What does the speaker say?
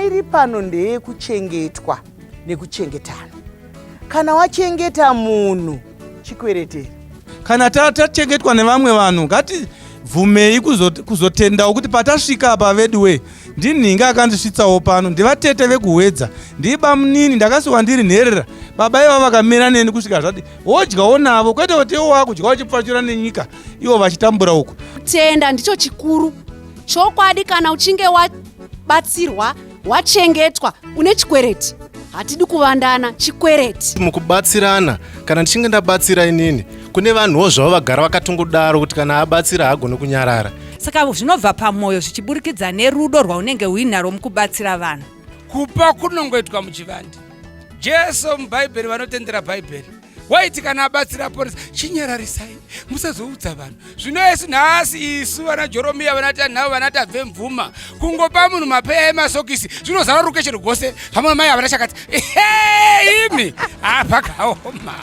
iri pano ndeyekuchengetwa nekuchengetana. Kana wachengeta munhu chikweretere. Kana tachengetwa nevamwe vanhu ngatibvumei kuzotendawo kuti patasvika apa veduwe ndinhinga akandisvitsawo pano ndivatete vekuhwedza ndiba munini ndakasiwa ndiri nherera baba ivo vakamira neni kusvika zvadi wodyawo navo kwete kuti iwo wakudyawo chipfachura nenyika ivo vachitambura uku. Kutenda ndicho chikuru. Chokwadi kana uchinge wabatsirwa wachengetwa une chikwereti. Hatidi kuvandana chikwereti. Mukubatsirana kana ndichinge ndabatsira inini kune vanhuwo zvavo vagara vakatongodaro kuti kana abatsira hagone kunyarara. Saka zvinobva pamoyo zvichiburikidza nerudo rwaunenge uinaro mukubatsira vanhu. Kupa kunongoitwa muchivandi. Jesu mubhaibheri vanotendera bhaibheri waiti kana abatsira poresa chinyararisai musazoudza vanhu. Zvino yesu nhasi isu vana Jeromia vanati navo vanati abve mvuma kungopa munhu mapeya emasokisi zvinozara rukeshero rwose pamwe mai havana chakati imi apakaoma.